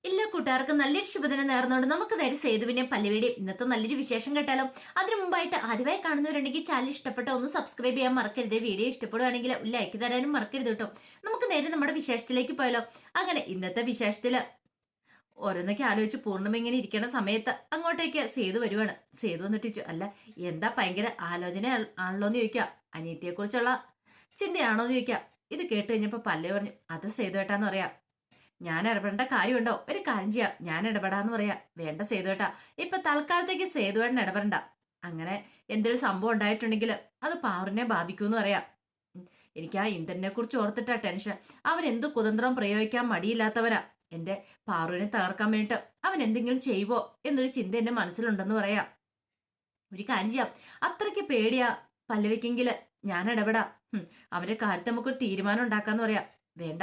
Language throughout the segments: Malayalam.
എല്ലാ കൂട്ടുകാർക്കും നല്ലൊരു ശുഭദിനം നേർന്നുകൊണ്ട് നമുക്ക് നേരെ സേതുവിന്റെയും പല്ലവിയുടെയും ഇന്നത്തെ നല്ലൊരു വിശേഷം കേട്ടാലോ. അതിനു മുമ്പായിട്ട് ആദ്യമായി കാണുന്നവരുണ്ടെങ്കിൽ ചാനൽ ഇഷ്ടപ്പെട്ട ഒന്ന് സബ്സ്ക്രൈബ് ചെയ്യാൻ മറക്കരുത്. വീഡിയോ ഇഷ്ടപ്പെടുവാണെങ്കിൽ ലൈക്ക് തരാനും മറക്കരുത് കേട്ടോ. നമുക്ക് നേരെ നമ്മുടെ വിശേഷത്തിലേക്ക് പോയാലോ. അങ്ങനെ ഇന്നത്തെ വിശേഷത്തില് ഓരോന്നൊക്കെ ആലോചിച്ച് പൂർണ്ണിമ ഇങ്ങനെ ഇരിക്കണ സമയത്ത് അങ്ങോട്ടേക്ക് സേതു വരുവാണ്. സേതു വന്നിട്ട് ചോദിച്ചു, അല്ല എന്താ ഭയങ്കര ആലോചന ആണല്ലോ എന്ന് ചോദിക്കുക. അനിയത്തിയെ കുറിച്ചുള്ള ചിന്തയാണോ എന്ന് ചോദിക്കുക. ഇത് കേട്ട് കഴിഞ്ഞപ്പോ പല്ലവി പറഞ്ഞു, അത് സേതു ഏട്ടാന്ന് പറയാം. ഞാൻ ഇടപെടേണ്ട കാര്യമുണ്ടോ? ഒരു കാര്യം ചെയ്യാം, ഞാൻ ഇടപെടാന്ന് പറയാ. വേണ്ട സേതുവേട്ടാ, ഇപ്പൊ തൽക്കാലത്തേക്ക് സേതുവേട്ടൻ ഇടപെടണ്ട. അങ്ങനെ എന്തൊരു സംഭവം ഉണ്ടായിട്ടുണ്ടെങ്കിൽ അത് പാറുവിനെ ബാധിക്കൂന്ന് പറയാം. എനിക്ക് ആ ഇന്ദ്രനെ കുറിച്ച് ഓർത്തിട്ടാ ടെൻഷൻ. അവൻ എന്ത് കുതന്ത്രം പ്രയോഗിക്കാൻ മടിയില്ലാത്തവനാ. എന്റെ പാറുവിനെ തകർക്കാൻ വേണ്ടിട്ട് അവൻ എന്തെങ്കിലും ചെയ്യുവോ എന്നൊരു ചിന്ത എന്റെ മനസ്സിലുണ്ടെന്ന് പറയാം. ഒരു കാര്യം ചെയ്യാം, അത്രയ്ക്ക് പേടിയാ പല്ലവിക്കെങ്കില് ഞാൻ ഇടപെടാം. അവന്റെ കാര്യത്തിൽ നമുക്കൊരു തീരുമാനം ഉണ്ടാക്കാന്ന് പറയാം. വേണ്ട,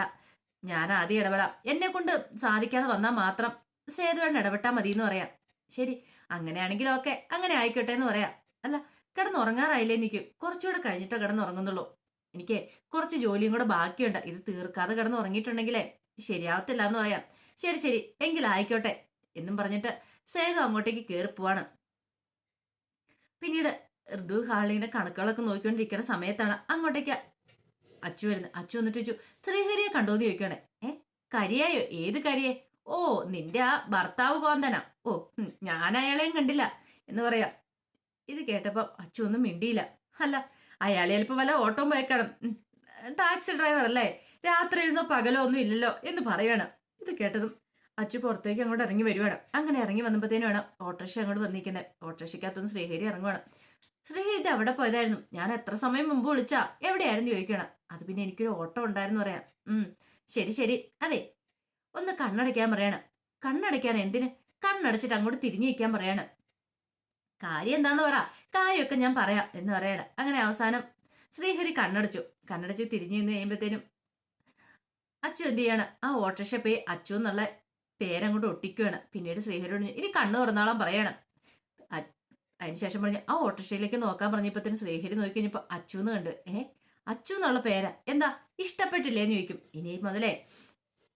ഞാൻ ആദ്യം ഇടപെടാം. എന്നെ കൊണ്ട് സാധിക്കാതെ വന്നാൽ മാത്രം സേതുവേട്ടൻ ഇടപെട്ടാൽ മതി എന്ന് പറയാം. ശരി, അങ്ങനെയാണെങ്കിലും ഓക്കെ, അങ്ങനെ ആയിക്കോട്ടെ എന്ന് പറയാം. അല്ല, കിടന്നുറങ്ങാറായില്ലേ? എനിക്ക് കുറച്ചുകൂടെ കഴിഞ്ഞിട്ടേ കിടന്നുറങ്ങുന്നുള്ളൂ. എനിക്ക് കുറച്ച് ജോലിയും കൂടെ ബാക്കിയുണ്ട്. ഇത് തീർക്കാതെ കിടന്നുറങ്ങിയിട്ടുണ്ടെങ്കിലേ ശരിയാവത്തില്ല എന്ന് പറയാം. ശരി ശരി, എങ്കിലായിക്കോട്ടെ എന്നും പറഞ്ഞിട്ട് സേതു അങ്ങോട്ടേക്ക് കയറി പോവാണ്. പിന്നീട് ഋതു ഹാളിന്റെ കണക്കുകളൊക്കെ നോക്കിക്കൊണ്ടിരിക്കുന്ന സമയത്താണ് അങ്ങോട്ടേക്ക് അച്ചു വരുന്നത്. അച്ചു വന്നിട്ട് ചോദിച്ചു, ശ്രീഹരിയെ കണ്ടോന്ന് ചോദിക്കണേ. കരിയായോ? ഏത് കരിയെ? ഓ, നിന്റെ ആ ഭർത്താവ് കോന്തനാ. ഓ, ഞാൻ അയാളെയും കണ്ടില്ല എന്ന് പറയാം. ഇത് കേട്ടപ്പോ അച്ചു ഒന്നും മിണ്ടിയില്ല. അല്ല, അയാളെ ചിലപ്പോ വല്ല ഓട്ടോ പോയേക്കണം. ടാക്സി ഡ്രൈവർ അല്ലേ, രാത്രി ഇരുന്നോ പകലോ ഒന്നും ഇല്ലല്ലോ എന്ന് പറയണം. ഇത് കേട്ടതും അച്ചു പുറത്തേക്ക് അങ്ങോട്ട് ഇറങ്ങി വരുവാണ്. അങ്ങനെ ഇറങ്ങി വന്നപ്പോഴത്തേനുമാണ് ഓട്ടോറിക്ഷ അങ്ങോട്ട് വന്നിരിക്കുന്നത്. ഓട്ടോറിക്ഷക്കകത്തുനിന്ന് ശ്രീഹരി ഇറങ്ങുവാണ്. ശ്രീഹരി അവിടെ പോയതായിരുന്നു. ഞാൻ എത്ര സമയം മുമ്പ് വിളിച്ചാ എവിടെയായിരുന്നു ചോദിക്കണം. അത് പിന്നെ എനിക്കൊരു ഓട്ടോ ഉണ്ടായിരുന്നു പറയാം. ശരി ശരി, അതെ, ഒന്ന് കണ്ണടയ്ക്കാൻ പറയാണ്. കണ്ണടയ്ക്കാൻ എന്തിന്? കണ്ണടച്ചിട്ട് അങ്ങോട്ട് തിരിഞ്ഞു വയ്ക്കാൻ പറയാണ്. കാര്യം എന്താന്ന് പറ, കാര്യമൊക്കെ ഞാൻ പറയാം എന്ന് പറയാണ്. അങ്ങനെ അവസാനം ശ്രീഹരി കണ്ണടച്ചു. കണ്ണടച്ച് തിരിഞ്ഞു നിന്ന് കഴിയുമ്പോഴത്തേനും അച്ചു എന്ത് ചെയ്യാണ്, ആ ഓട്ടോറിക്ഷ പോയി അച്ചു എന്നുള്ള പേരങ്ങോട്ട് ഒട്ടിക്കുകയാണ്. പിന്നീട് ശ്രീഹരിയോട് ഇനി കണ്ണു തുറന്നാളാൻ പറയാണ്. അതിനുശേഷം പറഞ്ഞ് ആ ഓട്ടോറിക്ഷയിലേക്ക് നോക്കാൻ പറഞ്ഞപ്പോഴത്തേനും ശ്രീഹരി നോക്കി കഴിഞ്ഞപ്പോ അച്ചു എന്ന് കണ്ടു. അച്ചു എന്നുള്ള പേരാ, എന്താ ഇഷ്ടപ്പെട്ടില്ലേന്ന് ചോദിക്കും. ഇനി മുതലേ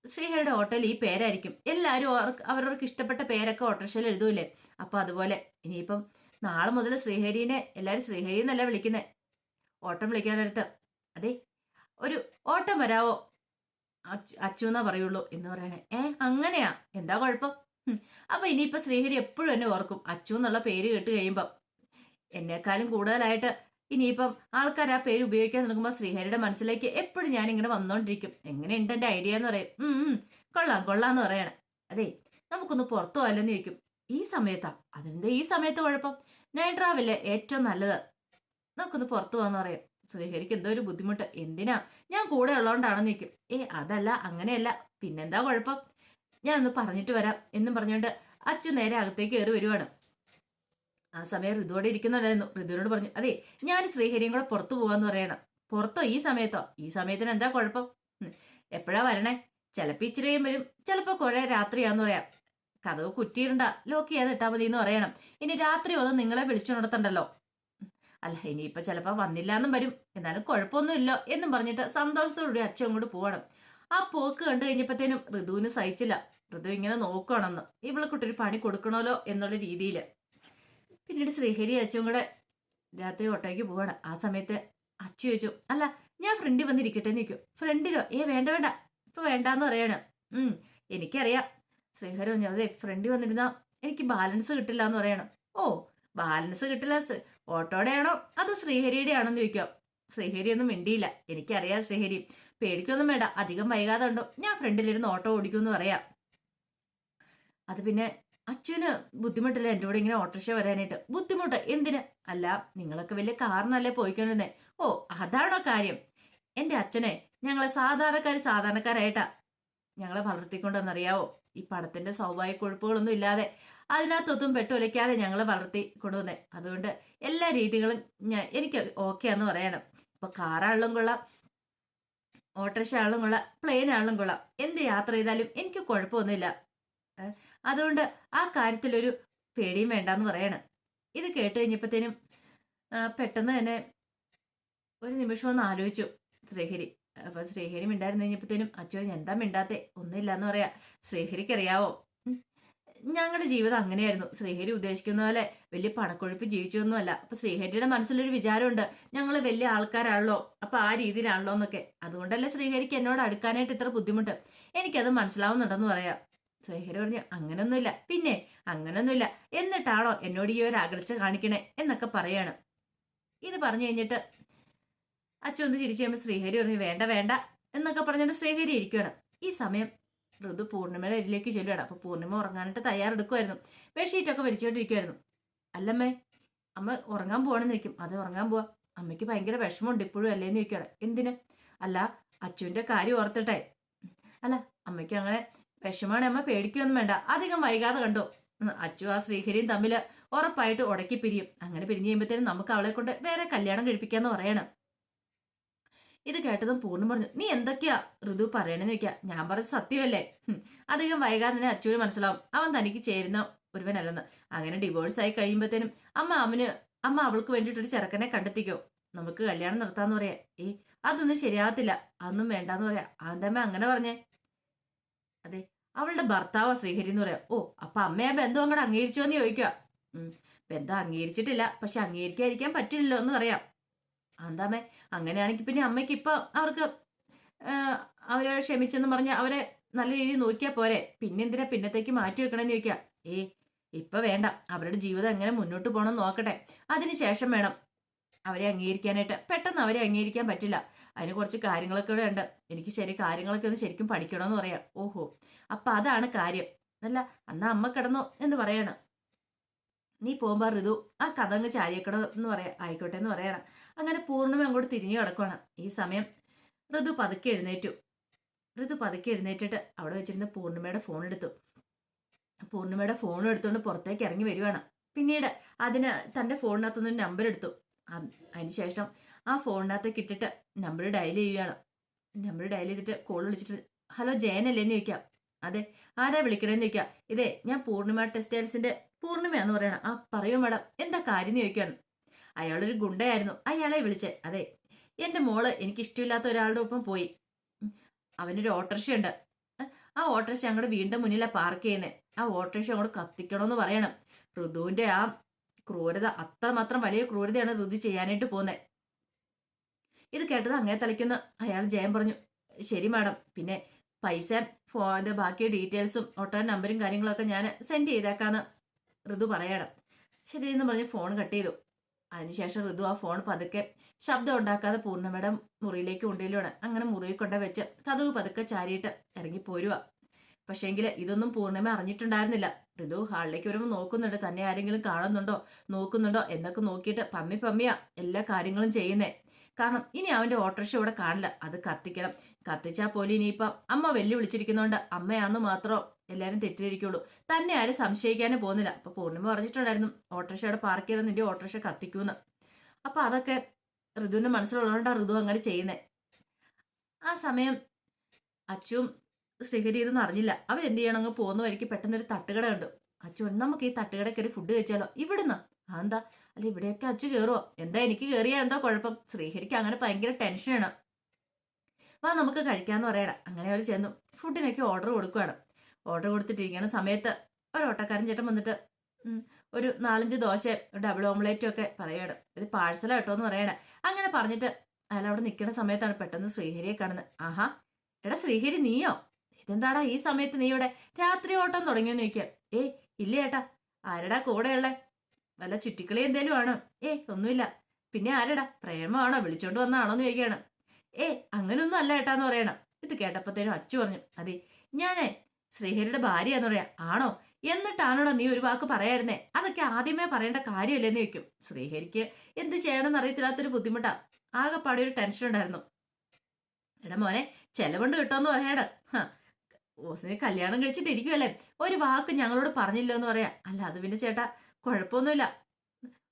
ശ്രീഹരിയുടെ ഓട്ടോയിൽ ഈ പേരായിരിക്കും. എല്ലാവരും അവരവർക്ക് ഇഷ്ടപ്പെട്ട പേരൊക്കെ ഓട്ടോറിക്ഷയിൽ എഴുതൂലേ, അപ്പൊ അതുപോലെ ഇനിയിപ്പം നാളെ മുതൽ ശ്രീഹരിനെ എല്ലാരും ശ്രീഹരി എന്നല്ല വിളിക്കുന്നേ. ഓട്ടം വിളിക്കാൻ നേരത്ത് അതെ ഒരു ഓട്ടം വരാവോ അച്ചു എന്നാ പറയുള്ളൂ എന്ന് പറയണേ. അങ്ങനെയാ, എന്താ കുഴപ്പം? അപ്പൊ ഇനിയിപ്പൊ ശ്രീഹരി എപ്പോഴും എന്നെ ഓർക്കും അച്ചു എന്നുള്ള പേര് കേട്ട് കഴിയുമ്പം. എന്നെക്കാളും കൂടുതലായിട്ട് ഇനിയിപ്പം ആൾക്കാർ ആ പേര് ഉപയോഗിക്കാൻ തുടങ്ങുമ്പോൾ ശ്രീഹരിയുടെ മനസ്സിലേക്ക് എപ്പോഴും ഞാൻ ഇങ്ങനെ വന്നോണ്ടിരിക്കും. എങ്ങനെയുണ്ട് എന്റെ ഐഡിയ എന്ന് പറയും. കൊള്ളാം കൊള്ളാന്ന് പറയണേ. അതെ, നമുക്കൊന്ന് പുറത്തു പോയല്ലെന്ന് ചോദിക്കും. ഈ സമയത്താ? അതെന്താ ഈ സമയത്ത് കുഴപ്പം? നൈറ്റ് ട്രാവല് ഏറ്റവും നല്ലത്. നമുക്കൊന്ന് പുറത്തു പോകാന്ന് പറയാം. ശ്രീഹരിക്ക് എന്തോ ഒരു ബുദ്ധിമുട്ട്. എന്തിനാ? ഞാൻ കൂടെ ഉള്ളതുകൊണ്ടാണെന്ന് ചോദിക്കും. അതല്ല, അങ്ങനെയല്ല, പിന്നെന്താ കുഴപ്പം? ഞാനൊന്ന് പറഞ്ഞിട്ട് വരാം എന്നും പറഞ്ഞുകൊണ്ട് അച്ചു നേരെ അകത്തേക്ക് കയറി വരുവാണ്. ആ സമയം ഋതുവോടെ ഇരിക്കുന്നുണ്ടായിരുന്നു. ഋതുവിനോട് പറഞ്ഞു, അതെ ഞാൻ ശ്രീഹരിയും കൂടെ പുറത്തു പോവാന്ന് പറയണം. പുറത്തോ? ഈ സമയത്തോ? ഈ സമയത്തിന് എന്താ കുഴപ്പം? എപ്പോഴാ വരണേ? ചിലപ്പോ ഇച്ചിരിയും വരും, ചിലപ്പോ കുറെ രാത്രിയാന്ന് പറയാം. കഥവ് കുറ്റിയിരണ്ട, ലോക്ക് ചെയ്യാതെ ഇട്ടാ മതി എന്ന് പറയണം. ഇനി രാത്രി വന്ന് നിങ്ങളെ വിളിച്ചുണർത്തണ്ടല്ലോ. അല്ല, ഇനിയിപ്പൊ ചിലപ്പോ വന്നില്ല എന്നും വരും, എന്നാലും കുഴപ്പമൊന്നുമില്ലോ എന്നും പറഞ്ഞിട്ട് സന്തോഷത്തോടുകൂടി അച്ഛൻ അങ്ങോട്ട് പോകണം. ആ പോക്ക് കണ്ടു കഴിഞ്ഞപ്പോഴത്തേനും ഋതുവിന് സഹിച്ചില്ല. ഋതു ഇങ്ങനെ നോക്കുകയാണെന്ന്, ഇവളെ കുട്ടൊരു പണി കൊടുക്കണമല്ലോ എന്നുള്ള രീതിയിൽ. പിന്നീട് ശ്രീഹരി അച്ഛനും കൂടെ രാത്രി ഓട്ടോയ്ക്ക് പോവാണ്. ആ സമയത്ത് അച്ചു ചോദിച്ചു, അല്ല ഞാൻ ഫ്രണ്ടിൽ വന്നിരിക്കട്ടെ എന്ന് ചോദിക്കും. ഫ്രണ്ടിലോ? വേണ്ട വേണ്ട, ഇപ്പൊ വേണ്ടാന്ന് പറയാണ്. എനിക്കറിയാം. ശ്രീഹരി പറഞ്ഞു, അതെ ഫ്രണ്ടിൽ വന്നിരുന്നാ എനിക്ക് ബാലൻസ് കിട്ടില്ല എന്ന് പറയണം. ഓ, ബാലൻസ് കിട്ടില്ല, ഓട്ടോയുടെ ആണോ അതോ ശ്രീഹരിയുടെ ആണോ എന്ന് ചോദിക്കാം. ശ്രീഹരി ഒന്നും മിണ്ടിയില്ല. എനിക്കറിയാം ശ്രീഹരി, പേടിക്കൊന്നും വേണ്ട, അധികം വൈകാതെ ഉണ്ടോ ഞാൻ ഫ്രണ്ടിലിരുന്ന് ഓട്ടോ ഓടിക്കുമെന്ന് പറയാം. അത് പിന്നെ അച്ഛന് ബുദ്ധിമുട്ടില്ല എൻ്റെ കൂടെ ഇങ്ങനെ ഓട്ടോറിക്ഷ വരാനായിട്ട്? ബുദ്ധിമുട്ട് എന്തിന്? അല്ല, നിങ്ങളൊക്കെ വലിയ കാറിനല്ലേ പോയിക്കൊണ്ടിരുന്നേ. ഓ, അതാണോ കാര്യം? എന്റെ അച്ഛനെ ഞങ്ങളെ സാധാരണക്കാരായിട്ടാ ഞങ്ങളെ വളർത്തിക്കൊണ്ടെന്നറിയാവോ? ഈ പടത്തിന്റെ സ്വാഭാവിക കുഴപ്പങ്ങളൊന്നും ഇല്ലാതെ അതിനകത്തൊന്നും പെട്ടുലയ്ക്കാതെ ഞങ്ങളെ വളർത്തി കൊണ്ടുവന്നേ. അതുകൊണ്ട് എല്ലാ രീതികളും എനിക്ക് ഓക്കെയാന്ന് പറയണം. ഇപ്പൊ കാറാണെങ്കിലും കൊള്ളാം, ഓട്ടോറിക്ഷ ആണെങ്കിലും കൊള്ളാം, പ്ലെയിൻ ആണെങ്കിലും കൊള്ളാം, എന്ത് യാത്ര ചെയ്താലും എനിക്ക് കുഴപ്പമൊന്നുമില്ല. അതുകൊണ്ട് ആ കാര്യത്തിലൊരു പേടിയും വേണ്ടാന്ന് പറയണം. ഇത് കേട്ട് കഴിഞ്ഞപ്പോഴത്തേനും പെട്ടെന്ന് തന്നെ ഒരു നിമിഷം ഒന്ന് ആലോചിച്ചു ശ്രീഹരി. അപ്പൊ ശ്രീഹരി മിണ്ടായിരുന്നു കഴിഞ്ഞപ്പോഴത്തേനും അച്ചു പറഞ്ഞു എന്താ മിണ്ടാത്തെ ഒന്നുമില്ല എന്ന് പറയാ. ശ്രീഹരിക്ക് അറിയാവോ, ഞങ്ങളുടെ ജീവിതം അങ്ങനെയായിരുന്നു. ശ്രീഹരി ഉദ്ദേശിക്കുന്ന പോലെ വലിയ പണക്കൊഴുപ്പ് ജീവിച്ചൊന്നുമല്ല. അപ്പൊ ശ്രീഹരിയുടെ മനസ്സിലൊരു വിചാരമുണ്ട്, ഞങ്ങൾ വലിയ ആൾക്കാരാണല്ലോ, അപ്പൊ ആ രീതിയിലാണല്ലോ എന്നൊക്കെ. അതുകൊണ്ടല്ലേ ശ്രീഹരിക്ക് എന്നോട് അടുക്കാനായിട്ട് ഇത്ര ബുദ്ധിമുട്ട്. എനിക്കത് മനസ്സിലാവുന്നുണ്ടെന്ന് പറയാം. ശ്രീഹരി പറഞ്ഞു അങ്ങനൊന്നുമില്ല, പിന്നെ അങ്ങനൊന്നുമില്ല, എന്നിട്ടാണോ എന്നോട് ഈ ഒരു അകൽച്ച കാണിക്കണേ എന്നൊക്കെ പറയാണ്. ഇത് പറഞ്ഞു കഴിഞ്ഞിട്ട് അച്ചു ഒന്ന് ചിരിച്ചു കഴിയുമ്പോൾ ശ്രീഹരി പറഞ്ഞു വേണ്ട വേണ്ട എന്നൊക്കെ പറഞ്ഞിട്ട് ശ്രീഹരി ഇരിക്കുകയാണ്. ഈ സമയം ഋതു പൂർണിമയുടെ അരിയിലേക്ക് ചെല്ലുകയാണ്. അപ്പൊ പൂർണിമ ഉറങ്ങാനായിട്ട് തയ്യാറെടുക്കുമായിരുന്നു. ബെഡ്ഷീറ്റൊക്കെ വലിച്ചുകൊണ്ടിരിക്കുമായിരുന്നു. അല്ലമ്മേ, അമ്മ ഉറങ്ങാൻ പോകണമെന്ന് ചോദിക്കും. അത് ഉറങ്ങാൻ പോവാ, അമ്മയ്ക്ക് ഭയങ്കര വിഷമമുണ്ട് ഇപ്പോഴും അല്ലേന്ന് ചോദിക്കുകയാണ്. എന്തിന്? അല്ല അച്ചുവിന്റെ കാര്യം ഓർത്തിട്ടെ. അല്ല അമ്മയ്ക്ക് അങ്ങനെ വിഷമാണ്, അമ്മ പേടിക്കൊന്നും വേണ്ട, അധികം വൈകാതെ കണ്ടോ അച്ചു ആ ശ്രീഹരിയും തമ്മിൽ ഉറപ്പായിട്ട് ഉടക്കി പിരിയും. അങ്ങനെ പിരിഞ്ഞു കഴിയുമ്പോഴത്തേനും നമുക്ക് അവളെ കൊണ്ട് വേറെ കല്യാണം കഴിപ്പിക്കാന്ന് പറയണം. ഇത് കേട്ടതും പൂർണ്ണം പറഞ്ഞു നീ എന്തൊക്കെയാ ഋതു പറയണെന്ന് ചോദിക്കാ. ഞാൻ പറഞ്ഞ സത്യമല്ലേ, അധികം വൈകാതെ തന്നെ അച്ചുവിന് മനസ്സിലാവും അവൻ തനിക്ക് ചേരുന്ന ഒരുവനല്ലെന്ന്. അങ്ങനെ ഡിവോഴ്സ് ആയി കഴിയുമ്പോഴത്തേനും അമ്മ അവൾക്ക് വേണ്ടിയിട്ടൊരു ചെറുക്കനെ കണ്ടെത്തിക്കോ, നമുക്ക് കല്യാണം നിർത്താന്ന് പറയാ. അതൊന്നും ശരിയാകത്തില്ല, അതൊന്നും വേണ്ടാന്ന് പറയാ. അതെന്തമ്മ അങ്ങനെ പറഞ്ഞേ? അതെ, അവളുടെ ഭർത്താവാ ശ്രീഹരി എന്ന് പറയാം. ഓ, അപ്പൊ അമ്മ ആ ബന്ധം അങ്ങോട്ട് അംഗീകരിച്ചോ എന്ന് ചോദിക്കുക. ബന്ധം അംഗീകരിച്ചിട്ടില്ല, പക്ഷെ അംഗീകരിക്കാതിരിക്കാൻ പറ്റില്ലല്ലോ എന്ന് പറയാം. എന്താമേ, അങ്ങനെയാണെങ്കിൽ പിന്നെ അമ്മയ്ക്ക് ഇപ്പൊ അവർക്ക് അവരെ ക്ഷമിച്ചെന്ന് പറഞ്ഞ് അവരെ നല്ല രീതിയിൽ നോക്കിയാ പോരെ, പിന്നെന്തിനാ പിന്നത്തേക്ക് മാറ്റി വെക്കണമെന്ന് ചോദിക്കുക. ഇപ്പൊ വേണ്ട, അവരുടെ ജീവിതം എങ്ങനെ മുന്നോട്ട് പോകണം നോക്കട്ടെ, അതിനുശേഷം വേണം അവരെ അംഗീകരിക്കാനായിട്ട്. പെട്ടെന്ന് അവരെ അംഗീകരിക്കാൻ പറ്റില്ല, അതിന് കുറച്ച് കാര്യങ്ങളൊക്കെ ഇവിടെ ഉണ്ട്. എനിക്ക് കാര്യങ്ങളൊക്കെ ഒന്ന് ശരിക്കും പഠിക്കണമെന്ന് പറയാം. ഓഹോ, അപ്പൊ അതാണ് കാര്യം, അല്ല അന്നാ അമ്മ കിടന്നോ എന്ന് പറയണം. നീ പോകുമ്പോ ഋതു ആ കഥ അങ്ങ് ചാരിയക്കടോ എന്ന് പറയാം. ആയിക്കോട്ടെ എന്ന് പറയണം. അങ്ങനെ പൂർണ്ണിമ അങ്ങോട്ട് തിരിഞ്ഞു കിടക്കുവാണ്. ഈ സമയം ഋതു പതുക്കെ എഴുന്നേറ്റിട്ട് അവിടെ വെച്ചിരുന്ന പൂർണ്ണിമയുടെ ഫോൺ എടുത്തു. പൂർണ്ണിമയുടെ ഫോൺ എടുത്തുകൊണ്ട് പുറത്തേക്ക് ഇറങ്ങി വരുവാണ്. പിന്നീട് അതിന് തന്റെ ഫോണിനകത്തുനിന്ന് നമ്പർ എടുത്തു. അതിനുശേഷം ആ ഫോണിനകത്തേക്ക് ഇട്ടിട്ട് നമ്പർ ഡയൽ ചെയ്യുകയാണ്. നമ്പർ ഡയൽ ചെയ്തിട്ട് കോൾ വിളിച്ചിട്ട് ഹലോ ജയനല്ലേന്ന് ചോദിക്കാം. അതെ, ആരാ വിളിക്കണേന്ന് ചോദിക്കാം. ഇതേ ഞാൻ പൂർണ്ണിമ ടെക്സ്റ്റൈൽസിന്റെ പൂർണ്ണിമയാന്ന് പറയണം. ആ പറയൂ മാഡം, എന്താ കാര്യം എന്ന് ചോദിക്കുകയാണ്. അയാളൊരു ഗുണ്ടയായിരുന്നു, അയാളെ വിളിച്ചേ. അതെ, എന്റെ മോള് എനിക്ക് ഇഷ്ടമില്ലാത്ത ഒരാളുടെ ഒപ്പം പോയി. അവനൊരു ഓട്ടോറിക്ഷ ഉണ്ട്, ആ ഓട്ടോറിക്ഷ ഞങ്ങളുടെ വീടിന്റെ മുന്നിലാണ് പാർക്ക് ചെയ്യുന്നത്. ആ ഓട്ടോറിക്ഷ അങ്ങോട്ട് കത്തിക്കണമെന്ന് പറയണം. ഋതുവിന്റെ ആ ക്രൂരത, അത്രമാത്രം വലിയ ക്രൂരതയാണ് ഋതു ചെയ്യാനായിട്ട് പോകുന്നത്. ഇത് കേട്ടത് അങ്ങേ തലയ്ക്കുന്ന അയാൾ ജയം പറഞ്ഞു ശരി മാഡം, പിന്നെ പൈസ ബാക്കി ഡീറ്റെയിൽസും ഓട്ടോ നമ്പരും കാര്യങ്ങളൊക്കെ ഞാൻ സെൻഡ് ചെയ്തേക്കാന്ന് ഋതു പറയണം. ശരിയെന്ന് പറഞ്ഞ് ഫോൺ കട്ട് ചെയ്തു. അതിനുശേഷം ഋതു ആ ഫോൺ പതുക്കെ ശബ്ദം ഉണ്ടാക്കാതെ പൂർണ്ണിമയുടെ മുറിയിലേക്ക് കൊണ്ടുവരുവാണ്. അങ്ങനെ മുറിയിൽ കൊണ്ട വെച്ച് കതവ് പതുക്കെ ചാരിയിട്ട് ഇറങ്ങി പോരുക. പക്ഷേങ്കിൽ ഇതൊന്നും പൂർണ്ണിമ അറിഞ്ഞിട്ടുണ്ടായിരുന്നില്ല. ഋതു ഹാളിലേക്ക് വരുമ്പോൾ നോക്കുന്നുണ്ട്, തന്നെ ആരെങ്കിലും നോക്കുന്നുണ്ടോ എന്നൊക്കെ നോക്കിയിട്ട് പമ്മിയാ എല്ലാ കാര്യങ്ങളും ചെയ്യുന്നേ. കാരണം ഇനി അവന്റെ ഓട്ടോറിക്ഷ ഇവിടെ കാണില്ല, അത് കത്തിക്കണം. കത്തിച്ചാൽ പോലും ഇനിയിപ്പം അമ്മ വെല്ലുവിളിച്ചിരിക്കുന്നോണ്ട് അമ്മയാന്ന് മാത്രം എല്ലാരും തെറ്റിദ്ധരിക്കുള്ളൂ, തന്നെ ആരും സംശയിക്കാനും പോകുന്നില്ല. അപ്പൊ പൂർണ്ണിമ പറഞ്ഞിട്ടുണ്ടായിരുന്നു ഓട്ടോറിക്ഷ അവിടെ പാർക്ക് ചെയ്താൽ നിന്റെ ഓട്ടോറിക്ഷ കത്തിക്കൂന്ന്. അപ്പൊ അതൊക്കെ ഋതുവിന്റെ മനസ്സിലുള്ളതുകൊണ്ടാണ് ഋതു അങ്ങനെ ചെയ്യുന്നേ. ആ സമയം അച്ചുവും ശ്രീഹരി ഇതൊന്നും അറിഞ്ഞില്ല. അവരെന്ത് ചെയ്യണം, അങ്ങ് പോകുന്ന വഴിക്ക് പെട്ടെന്നൊരു തട്ടുകട ഉണ്ട്. അച്ചു നമുക്ക് ഈ തട്ടുകട കയറി ഫുഡ് കഴിച്ചാലോ? ഇവിടുന്ന് എന്താ, അല്ല ഇവിടെയൊക്കെ അച്ചു കയറുമോ? എന്താ എനിക്ക് കയറിയാ എന്താ കുഴപ്പം? ശ്രീഹരിക്ക് അങ്ങനെ ഭയങ്കര ടെൻഷനാണ്. വാ നമുക്ക് കഴിക്കാന്ന് പറയണം. അങ്ങനെ അവർ ചെന്നു ഫുഡിനൊക്കെ ഓർഡർ കൊടുക്കുകയാണ്. ഓർഡർ കൊടുത്തിട്ടിരിക്കുന്ന സമയത്ത് ഒരു ഓട്ടക്കാരൻ ചേട്ടൻ വന്നിട്ട് ഒരു 4-5 ദോശ ഡബിൾ ഓംലേറ്റും ഒക്കെ പറയാണ്. ഇത് പാഴ്സലാ കേട്ടോ എന്ന് പറയണേ. അങ്ങനെ പറഞ്ഞിട്ട് അയാൾ അവിടെ നിൽക്കുന്ന സമയത്താണ് പെട്ടെന്ന് ശ്രീഹരിയെ കാണുന്നത്. ആഹാ, എടാ ശ്രീഹരി നീയോ? ഇതെന്താടാ ഈ സമയത്ത് നീ ഇവിടെ? രാത്രി ഓട്ടം തുടങ്ങിയെന്ന് ചോദിക്കാം. ഇല്ല ഏട്ടാ. ആരടാ കൂടെയുള്ളേ? വല്ല ചുറ്റിക്കളി എന്തേലും ആണോ? ഒന്നുമില്ല. പിന്നെ ആരടാ? പ്രേമമാണോ? വിളിച്ചോണ്ട് വന്നാണോന്ന് ചോദിക്കുകയാണ്. അങ്ങനെയൊന്നും അല്ല ഏട്ടാന്ന് പറയണം. ഇത് കേട്ടപ്പോഴത്തേനും അച്ചു പറഞ്ഞു അതെ, ഞാനേ ശ്രീഹരിയുടെ ഭാര്യയാന്ന് പറയാ. ആണോ? എന്നിട്ടാണോടാ നീ ഒരു വാക്ക് പറയായിരുന്നേ? അതൊക്കെ ആദ്യമേ പറയേണ്ട കാര്യമല്ലേന്ന് ചോദിക്കും. ശ്രീഹരിക്ക് എന്ത് ചെയ്യണമെന്ന് അറിയത്തില്ലാത്തൊരു ബുദ്ധിമുട്ടാ, ആകെപ്പാടെ ഒരു ടെൻഷൻ ഉണ്ടായിരുന്നു. എടാ മോനെ, ചെലവുണ്ട് കിട്ടുമെന്ന് പറയണം. ഓസിനെ കല്യാണം കഴിച്ചിട്ടിരിക്കുവല്ലേ, ഒരു വാക്ക് ഞങ്ങളോട് പറഞ്ഞില്ലോ എന്ന് പറയാം. അല്ല അത് പിന്നെ ചേട്ടാ കുഴപ്പമൊന്നുമില്ല,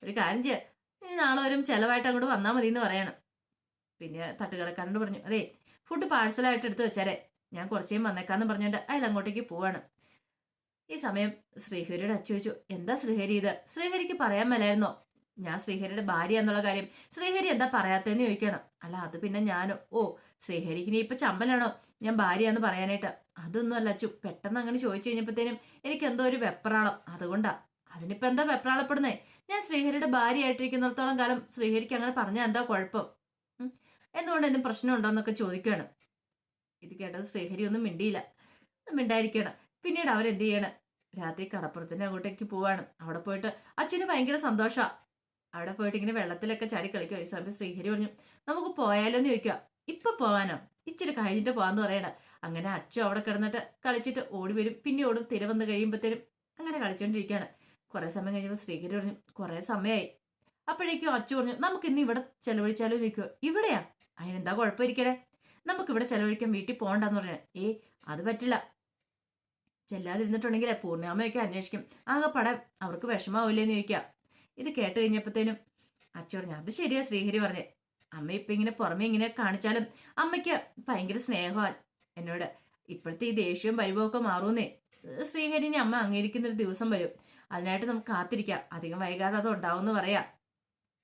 ഒരു കാര്യം ചെയ്യാം, നീ നാളെ വരും ചെലവായിട്ട് അങ്ങോട്ട് വന്നാൽ മതി എന്ന് പറയണം. പിന്നെ തട്ടുകടക്കാരനോട് പറഞ്ഞു അതെ, ഫുഡ് പാഴ്സലായിട്ട് എടുത്ത് വെച്ചാലേ, ഞാൻ കുറച്ചേയും വന്നേക്കാന്ന് പറഞ്ഞുകൊണ്ട് അയാൾ അങ്ങോട്ടേക്ക് പോവാണ്. ഈ സമയം ശ്രീഹരിയുടെ അച്ചു ചോദിച്ചു എന്താ ശ്രീഹരി ഇത്? ശ്രീഹരിക്ക് പറയാൻ മേലായിരുന്നോ ഞാൻ ശ്രീഹരിയുടെ ഭാര്യ എന്നുള്ള കാര്യം ശ്രീഹരി എന്താ പറയാത്തതെന്ന് ചോദിക്കണം. അല്ല അത് പിന്നെ ഞാനോ, ഓ ശ്രീഹരിക്ക് നീ ഇപ്പൊ ചമ്പലാണോ ഞാൻ ഭാര്യ എന്ന് പറയാനായിട്ട്? അതൊന്നും അല്ല അച്ചു, പെട്ടെന്ന് അങ്ങനെ ചോദിച്ചു കഴിഞ്ഞപ്പോഴത്തേനും എനിക്ക് എന്തോ ഒരു വെപ്രാളം, അതുകൊണ്ടാ. അതിനിപ്പോ എന്താ വെപ്രാളപ്പെടുന്നേ? ഞാൻ ശ്രീഹരിയുടെ ഭാര്യ ആയിട്ടിരിക്കുന്നിടത്തോളം കാലം ശ്രീഹരിക്ക് അങ്ങനെ പറഞ്ഞാൽ എന്താ കുഴപ്പം? ഉം. എന്തുകൊണ്ട് എന്നെ പ്രശ്നം ഉണ്ടോന്നൊക്കെ ചോദിക്കുകയാണ്. ഇത് കേട്ടത് ശ്രീഹരി ഒന്നും മിണ്ടിയില്ല, മിണ്ടായിരിക്കണം. പിന്നീട് അവരെന്ത് ചെയ്യണം, രാത്രി കടപ്പുറത്തിന്റെ അങ്ങോട്ടേക്ക് പോവാണ്. അവിടെ പോയിട്ട് അച്ഛന് ഭയങ്കര സന്തോഷമാണ്. അവിടെ പോയിട്ട് ഇങ്ങനെ വെള്ളത്തിലൊക്കെ ചാടി കളിക്കുക. ഈ സമയത്ത് ശ്രീഹരി പറഞ്ഞു, നമുക്ക് പോയാലോ എന്ന് ചോദിക്കുക. ഇപ്പൊ പോവാനോ? ഇച്ചിരി കഴിഞ്ഞിട്ട് പോവാന്ന് പറയണ. അങ്ങനെ അച്ഛൻ അവിടെ കിടന്നിട്ട് കളിച്ചിട്ട് ഓടി വരും, പിന്നെ ഓടും. തിര വന്ന് കഴിയുമ്പോഴത്തേനും അങ്ങനെ കളിച്ചോണ്ടിരിക്കുകയാണ്. കുറെ സമയം കഴിഞ്ഞപ്പോൾ ശ്രീഹരി പറഞ്ഞു, കുറെ സമയമായി. അപ്പോഴേക്കും അച്ഛൻ പറഞ്ഞു, നമുക്ക് ഇന്ന് ഇവിടെ ചെലവഴിച്ചാലോ ചോദിക്കുക. ഇവിടെയാ? അതിനെന്താ കുഴപ്പമിരിക്കണേ, നമുക്ക് ഇവിടെ ചെലവഴിക്കാൻ വീട്ടിൽ പോകണ്ടെന്ന് പറയണേ. അത് പറ്റില്ല, ചെല്ലാതിരുന്നിട്ടുണ്ടെങ്കിലേ പൂർണ്ണിമയൊക്കെ അന്വേഷിക്കും, ആകെപ്പാടെ അവർക്ക് വിഷമാവില്ലേന്ന് ചോദിക്കാം. ഇത് കേട്ട് കഴിഞ്ഞപ്പോഴത്തേനും അച്ഛൻ പറഞ്ഞു, അത് ശരിയാ ശ്രീഹരി പറഞ്ഞേ. അമ്മ ഇപ്പൊ ഇങ്ങനെ പുറമെ ഇങ്ങനെ കാണിച്ചാലും അമ്മയ്ക്ക് ഭയങ്കര സ്നേഹമാണ് എന്നോട്. ഇപ്പോഴത്തെ ഈ ദേഷ്യവും പരിഭവമൊക്കെ മാറൂന്നേ. ശ്രീഹരിനെ അമ്മ അംഗീകരിക്കുന്ന ഒരു ദിവസം വരും, അതിനായിട്ട് നമുക്ക് കാത്തിരിക്കാം. അധികം വൈകാതെ അത് ഉണ്ടാവും പറയാ.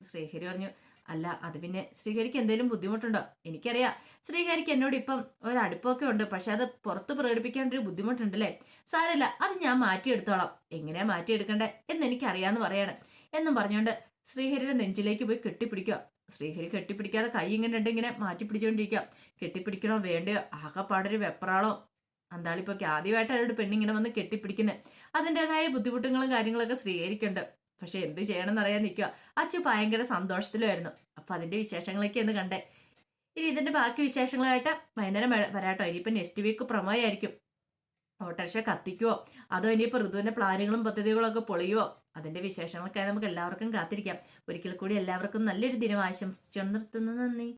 ശ്രീഹരി പറഞ്ഞു, അല്ല അത് പിന്നെ ശ്രീഹരിക്ക് എന്തെങ്കിലും ബുദ്ധിമുട്ടുണ്ടോ? എനിക്കറിയാം ശ്രീഹരിക്ക് എന്നോട് ഇപ്പം ഒരടുപ്പമൊക്കെ ഉണ്ട്, പക്ഷെ അത് പുറത്ത് പ്രകടിപ്പിക്കാൻ ഒരു ബുദ്ധിമുട്ടുണ്ടല്ലേ. സാരമില്ല, അത് ഞാൻ മാറ്റിയെടുത്തോളാം. എങ്ങനെയാ മാറ്റിയെടുക്കണ്ടേ എന്ന് എനിക്കറിയാന്ന് പറയാണ്. എന്നും പറഞ്ഞുകൊണ്ട് ശ്രീഹരിയുടെ നെഞ്ചിലേക്ക് പോയി കെട്ടിപ്പിടിക്കുക. ശ്രീഹരി കെട്ടിപ്പിടിക്കാതെ കൈ ഇങ്ങനെ ഇങ്ങനെ മാറ്റി പിടിച്ചുകൊണ്ടിരിക്കുക. കെട്ടിപ്പിടിക്കണോ വേണ്ടയോ, ആകെപ്പാടൊരു വെപ്രാളോ. അന്താളിപ്പൊക്കെ ആദ്യമായിട്ട് അവരുടെ പെണ്ണിങ്ങനെ വന്ന് കെട്ടിപ്പിടിക്കുന്നത്. അതിൻ്റെതായ ബുദ്ധിമുട്ടുകളും കാര്യങ്ങളൊക്കെ ശ്രീഹരിക്കുണ്ട്. പക്ഷെ എന്ത് ചെയ്യണമെന്ന് അറിയാൻ നിൽക്കുക. അച്ചു ഭയങ്കര സന്തോഷത്തിലുമായിരുന്നു. അപ്പൊ അതിന്റെ വിശേഷങ്ങളൊക്കെ ഒന്ന് കണ്ടേ. ഇനി ഇതിന്റെ ബാക്കി വിശേഷങ്ങളായിട്ട് വൈകുന്നേരം വരാട്ടോ. ഇനിയിപ്പോ നെക്സ്റ്റ് വീക്ക് പ്രമോയായിരിക്കും. ഓട്ടോറിക്ഷ കത്തിക്കുവോ അതോ ഇനിയിപ്പോ ഋതുവിന്റെ പ്ലാനുകളും പദ്ധതികളും ഒക്കെ പൊളിയുവോ, അതിന്റെ വിശേഷങ്ങൾക്കായി നമുക്ക് എല്ലാവർക്കും കാത്തിരിക്കാം. ഒരിക്കൽ കൂടി എല്ലാവർക്കും നല്ലൊരു ദിനം ആശംസിച്ചു നിർത്തുന്നു. നന്ദി.